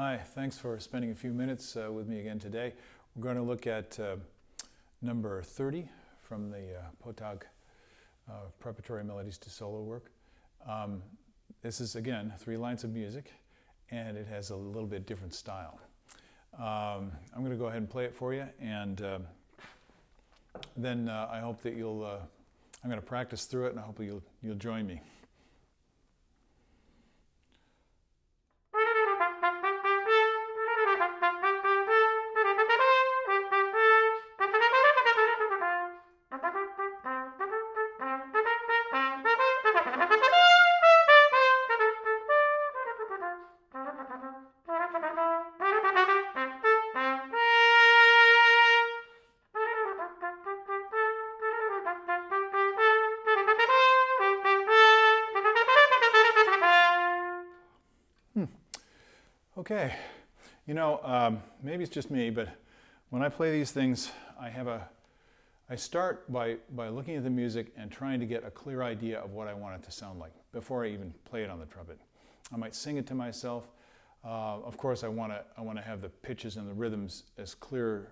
Hi, thanks for spending a few minutes with me again today. We're going to look at number 30 from the Pottag Preparatory Melodies to Solo work. This is, again, 3 lines of music, and it has a little bit different style. I'm going to go ahead and play it for you, and then I hope that you'll, I'm going to practice through it, and I hope you'll join me. Okay, you know, maybe it's just me, but when I play these things, I start by looking at the music and trying to get a clear idea of what I want it to sound like before I even play it on the trumpet. I might sing it to myself. Of course, I want to have the pitches and the rhythms as clear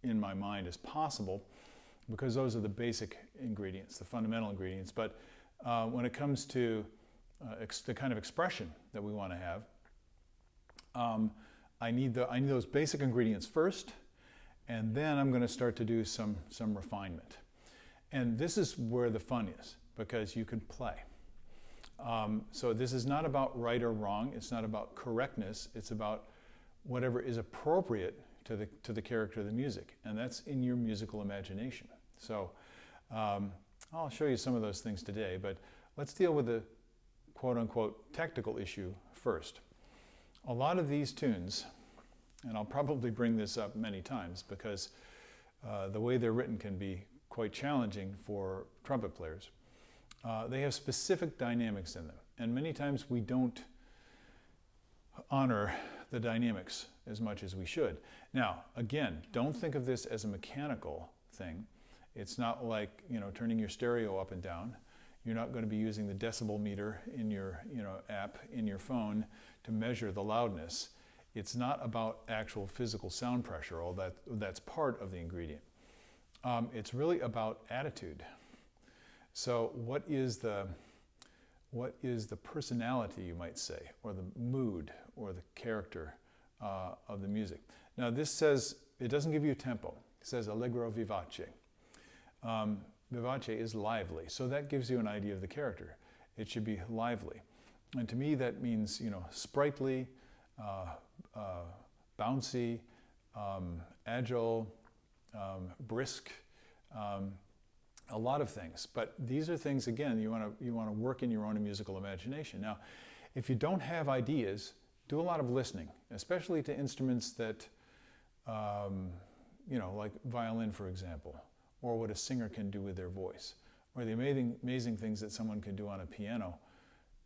in my mind as possible, because those are the basic ingredients, the fundamental ingredients. But when it comes to the kind of expression that we want to have, I need those basic ingredients first, and then I'm going to start to do some refinement. And this is where the fun is, because you can play. So this is not about right or wrong. It's not about correctness. It's about whatever is appropriate to the character of the music, and that's in your musical imagination. So I'll show you some of those things today, but let's deal with the quote-unquote technical issue first. A lot of these tunes, and I'll probably bring this up many times because the way they're written can be quite challenging for trumpet players. They have specific dynamics in them, and many times we don't honor the dynamics as much as we should. Now, again, don't think of this as a mechanical thing. It's not like, you know, turning your stereo up and down. You're not going to be using the decibel meter in your app in your phone to measure the loudness. It's not about actual physical sound pressure, although that's part of the ingredient. It's really about attitude. So what is the personality, you might say, or the mood, or the character of the music? Now this says, it doesn't give you a tempo. It says allegro vivace. Vivace is lively, so that gives you an idea of the character. It should be lively. And to me that means, you know, sprightly, bouncy, agile, brisk, a lot of things. But these are things, again, you want to work in your own musical imagination. Now, if you don't have ideas, do a lot of listening, especially to instruments that, you know, like violin, for example, or what a singer can do with their voice, or the amazing things that someone can do on a piano,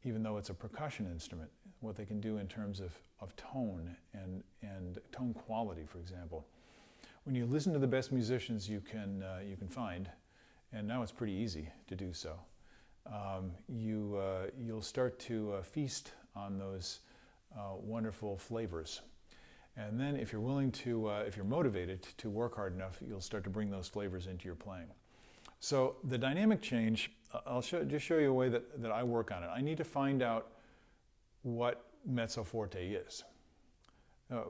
even though it's a percussion instrument, what they can do in terms of tone and tone quality, for example. When you listen to the best musicians you can find, and now it's pretty easy to do so, you'll start to feast on those wonderful flavors. And then if you're willing to, if you're motivated to work hard enough, you'll start to bring those flavors into your playing. So the dynamic change, I'll just show you a way that I work on it. I need to find out what mezzo forte is.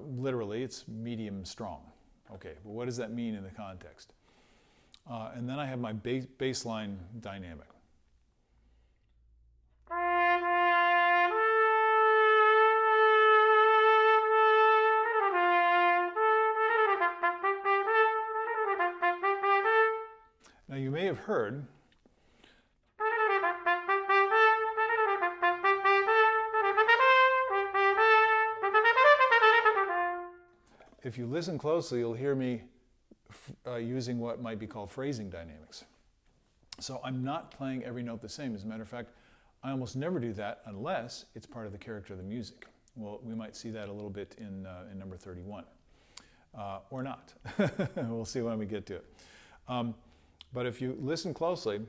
Literally, it's medium strong. Okay, but what does that mean in the context? And then I have my baseline dynamic. Now you may have heard if you listen closely, you'll hear me using what might be called phrasing dynamics. So I'm not playing every note the same. As a matter of fact, I almost never do that unless it's part of the character of the music. Well, we might see that a little bit in number 31, or not. We'll see when we get to it. But if you listen closely,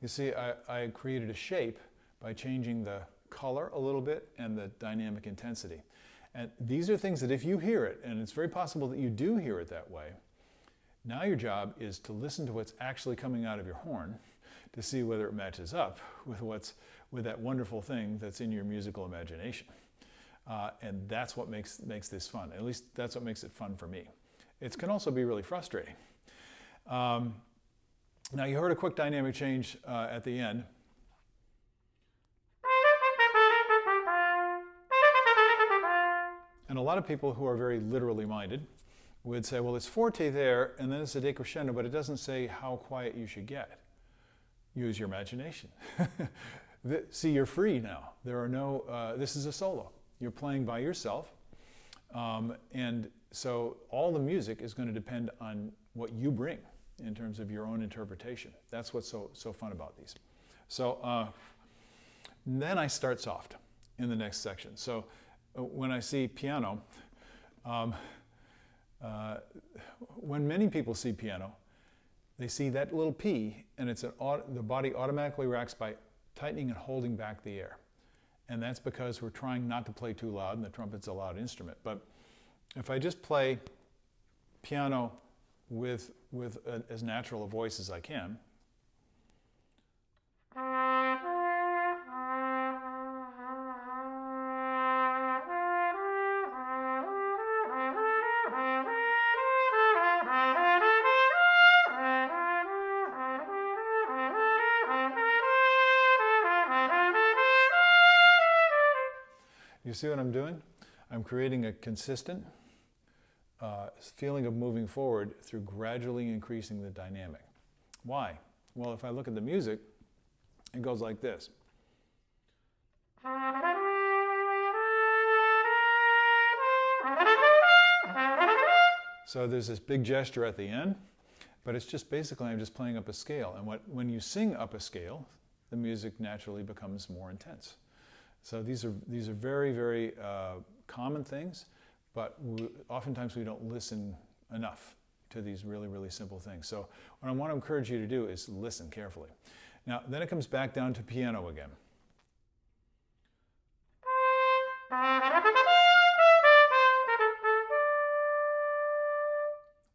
You see, I created a shape by changing the color a little bit and the dynamic intensity. And these are things that if you hear it, and it's very possible that you do hear it that way, now your job is to listen to what's actually coming out of your horn to see whether it matches up with that wonderful thing that's in your musical imagination. And that's what makes this fun. At least that's what makes it fun for me. It can also be really frustrating. Now you heard a quick dynamic change at the end. And a lot of people who are very literally minded would say, well, it's forte there, and then it's a decrescendo, but it doesn't say how quiet you should get. Use your imagination. See, you're free now. There are no, this is a solo. You're playing by yourself. And so all the music is going to depend on what you bring in terms of your own interpretation. That's what's so fun about these. So then I start soft in the next section. So when I see piano, when many people see piano, they see that little P, and it's the body automatically reacts by tightening and holding back the air. And that's because we're trying not to play too loud, and the trumpet's a loud instrument. But if I just play piano with as natural a voice as I can, you see what I'm doing? I'm creating a consistent feeling of moving forward through gradually increasing the dynamic. Why? Well, if I look at the music, it goes like this. So there's this big gesture at the end, but it's just basically I'm just playing up a scale. And when you sing up a scale, the music naturally becomes more intense. So these are very, very common things, but oftentimes we don't listen enough to these really, really simple things. So what I want to encourage you to do is listen carefully. Now, then it comes back down to piano again.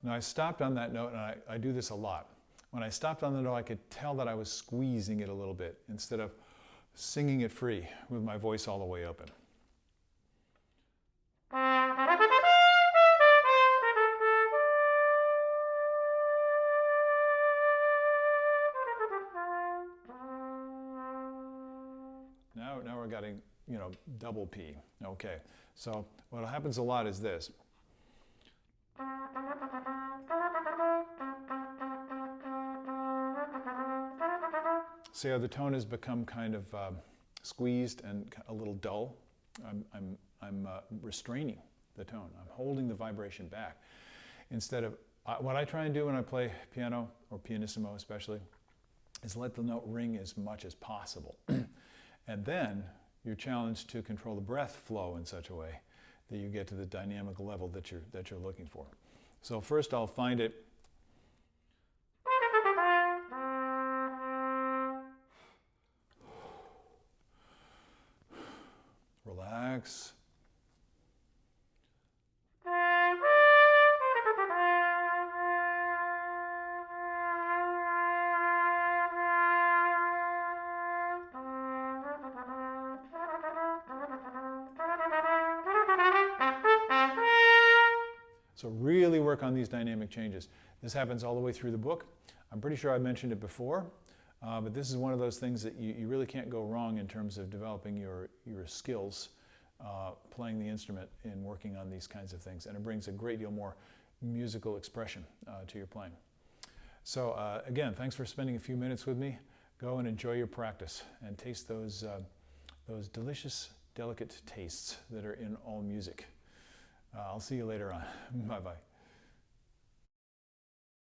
Now I stopped on that note, and I do this a lot. When I stopped on the note, I could tell that I was squeezing it a little bit instead of singing it free with my voice all the way open. Now we're getting, double P. Okay, so what happens a lot is this. See how the tone has become kind of squeezed and a little dull? I'm restraining the tone. I'm holding the vibration back. Instead of, what I try and do when I play piano, or pianissimo especially, is let the note ring as much as possible. And then you're challenged to control the breath flow in such a way that you get to the dynamic level that you're looking for. So first I'll find it. Relax. So really work on these dynamic changes. This happens all the way through the book. I'm pretty sure I mentioned it before, but this is one of those things that you really can't go wrong in terms of developing your skills playing the instrument and working on these kinds of things. And it brings a great deal more musical expression to your playing. So again, thanks for spending a few minutes with me. Go and enjoy your practice and taste those delicious, delicate tastes that are in all music. I'll see you later on. Bye-bye.